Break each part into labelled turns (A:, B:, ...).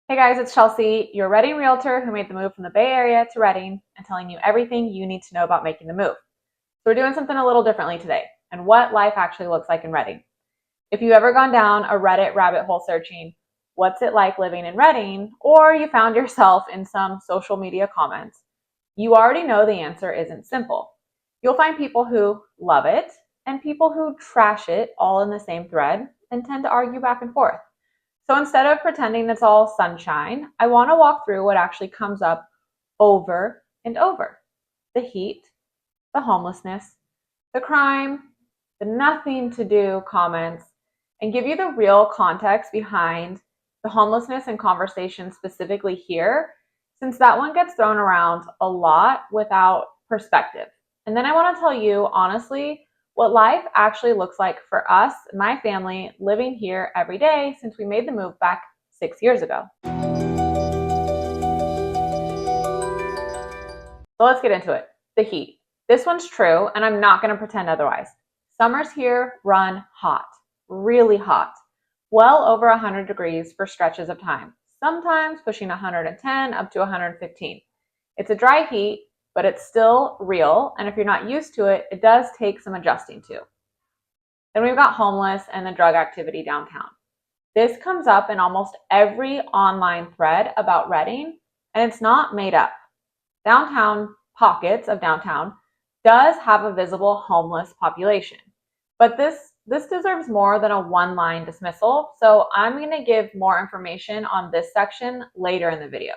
A: Hey guys, it's Chelsea, your Redding realtor who made the move from the Bay Area to Redding and telling you everything you need to know about making the move. So we're doing something a little differently today and what life actually looks like in Redding. If you've ever gone down a Reddit rabbit hole searching, what's it like living in Redding, or you found yourself in some social media comments, you already know the answer isn't simple. You'll find people who love it and people who trash it all in the same thread and tend to argue back and forth. So instead of pretending it's all sunshine, I want to walk through what actually comes up over and over. The heat, the homelessness, the crime, the nothing to do comments, and give you the real context behind the homelessness and conversation specifically here, since that one gets thrown around a lot without perspective. And then I want to tell you, honestly, what life actually looks like for us, my family, living here every day since we made the move back 6 years ago. So let's get into it. The heat. This one's true, and I'm not going to pretend otherwise. Summers here run hot, really hot, well over 100 degrees for stretches of time, sometimes pushing 110 up to 115. It's a dry heat, but it's still real, and if you're not used to it, it does take some adjusting to. Then we've got homeless and the drug activity downtown. This comes up in almost every online thread about Redding, and it's not made up. Downtown pockets of downtown does have a visible homeless population, but this deserves more than a one-line dismissal, so I'm going to give more information on this section later in the video.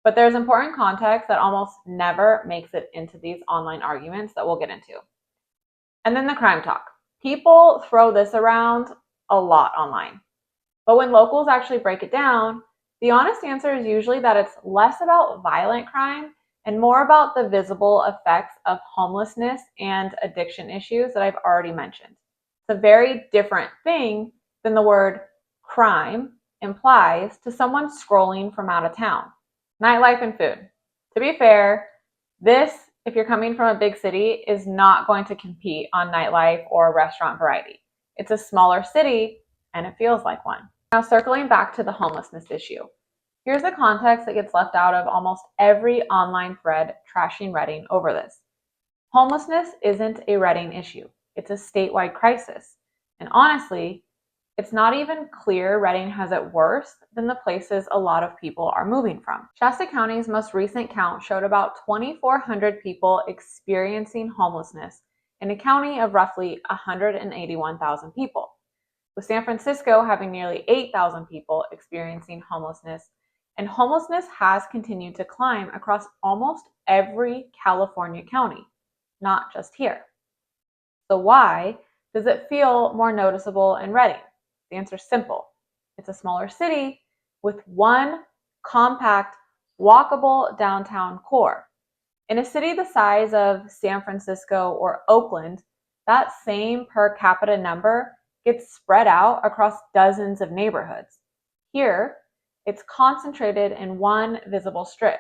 A: But there's important context that almost never makes it into these online arguments that we'll get into. And then the crime talk. People throw this around a lot online. But when locals actually break it down, the honest answer is usually that it's less about violent crime and more about the visible effects of homelessness and addiction issues that I've already mentioned. It's a very different thing than the word crime implies to someone scrolling from out of town. Nightlife and food. To be fair, this, if you're coming from a big city, is not going to compete on nightlife or restaurant variety. It's a smaller city, and it feels like one. Now, circling back to the homelessness issue. Here's the context that gets left out of almost every online thread trashing Redding over this. Homelessness isn't a Redding issue. It's a statewide crisis. And honestly, it's not even clear Redding has it worse than the places a lot of people are moving from. Shasta County's most recent count showed about 2,400 people experiencing homelessness in a county of roughly 181,000 people, with San Francisco having nearly 8,000 people experiencing homelessness, and homelessness has continued to climb across almost every California county, not just here. So why does it feel more noticeable in Redding? The answer is simple. It's a smaller city with one compact, walkable downtown core. In a city the size of San Francisco or Oakland, that same per capita number gets spread out across dozens of neighborhoods. Here, it's concentrated in one visible strip,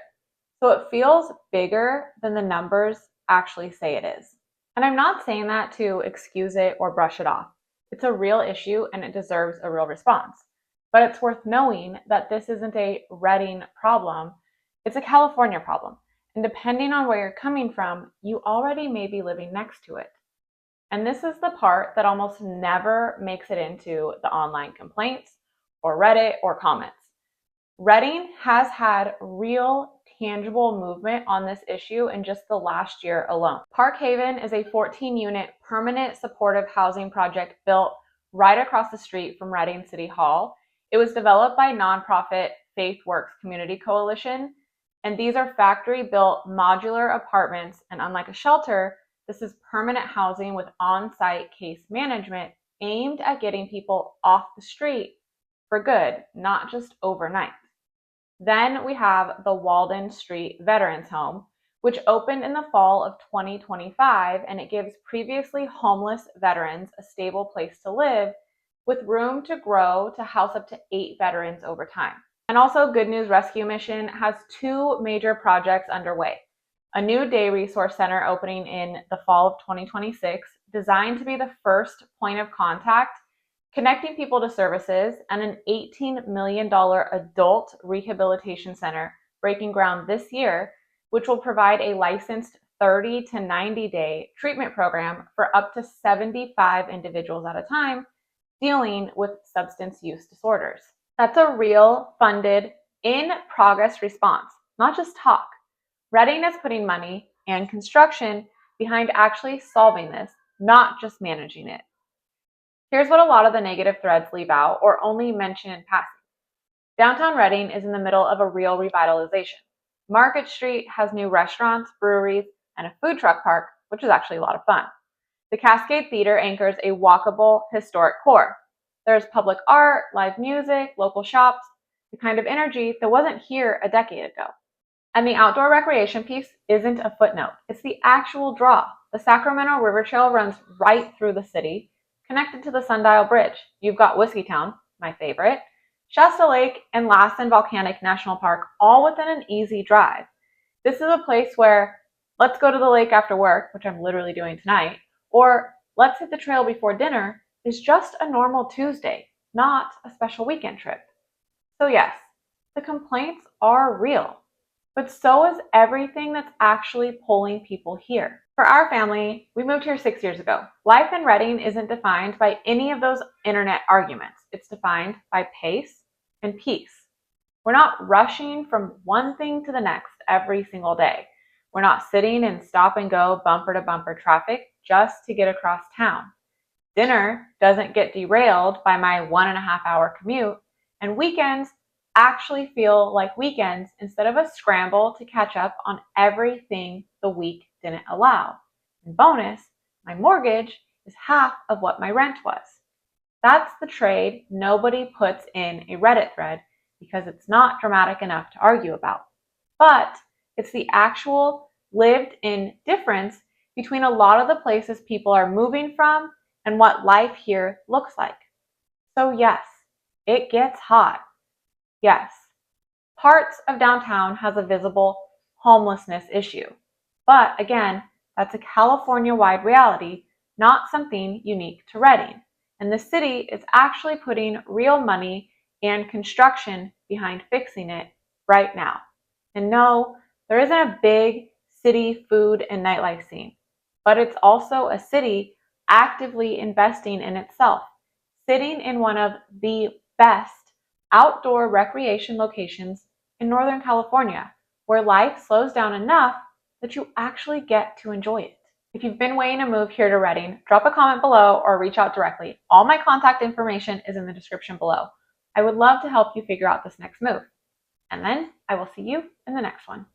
A: so it feels bigger than the numbers actually say it is. And I'm not saying that to excuse it or brush it off. It's a real issue and it deserves a real response. But it's worth knowing that this isn't a Redding problem, it's a California problem. And depending on where you're coming from, you already may be living next to it. And this is the part that almost never makes it into the online complaints or Reddit or comments. Redding has had real tangible movement on this issue in just the last year alone. Park Haven is a 14-unit permanent supportive housing project built right across the street from Redding City Hall. It was developed by nonprofit Faith Works Community Coalition, and these are factory-built modular apartments, and unlike a shelter, this is permanent housing with on-site case management aimed at getting people off the street for good, not just overnight. Then we have the Walden Street Veterans Home, which opened in the fall of 2025, and it gives previously homeless veterans a stable place to live with room to grow to house up to 8 veterans over time. And also, Good News Rescue Mission has 2 major projects underway. A new day resource center opening in the fall of 2026, designed to be the first point of contact connecting people to services, and an $18 million adult rehabilitation center breaking ground this year, which will provide a licensed 30 to 90-day treatment program for up to 75 individuals at a time dealing with substance use disorders. That's a real, funded, in-progress response, not just talk. Redding is putting money and construction behind actually solving this, not just managing it. Here's what a lot of the negative threads leave out or only mention in passing. Downtown Redding is in the middle of a real revitalization. Market Street has new restaurants, breweries, and a food truck park, which is actually a lot of fun. The Cascade Theater anchors a walkable, historic core. There's public art, live music, local shops, the kind of energy that wasn't here a decade ago. And the outdoor recreation piece isn't a footnote. It's the actual draw. The Sacramento River Trail runs right through the city, connected to the Sundial Bridge. You've got Whiskeytown, my favorite, Shasta Lake, and Lassen Volcanic National Park, all within an easy drive. This is a place where let's go to the lake after work, which I'm literally doing tonight, or let's hit the trail before dinner is just a normal Tuesday, not a special weekend trip. So yes, the complaints are real, but so is everything that's actually pulling people here. For our family, we moved here 6 years ago. Life in Redding isn't defined by any of those internet arguments. It's defined by pace and peace. We're not rushing from one thing to the next every single day. We're not sitting in stop and go bumper to bumper traffic just to get across town. Dinner doesn't get derailed by my 1.5 hour commute, and weekends actually feel like weekends instead of a scramble to catch up on everything the week didn't allow. And bonus, my mortgage is half of what my rent was. That's the trade nobody puts in a Reddit thread because it's not dramatic enough to argue about. But it's the actual lived-in difference between a lot of the places people are moving from and what life here looks like. So yes, it gets hot. Yes, parts of downtown has a visible homelessness issue. But again, that's a California-wide reality, not something unique to Redding. And the city is actually putting real money and construction behind fixing it right now. And no, there isn't a big city food and nightlife scene, but it's also a city actively investing in itself, sitting in one of the best outdoor recreation locations in Northern California, where life slows down enough that you actually get to enjoy it. If you've been weighing a move here to Redding, drop a comment below or reach out directly. All my contact information is in the description below. I would love to help you figure out this next move. And then I will see you in the next one.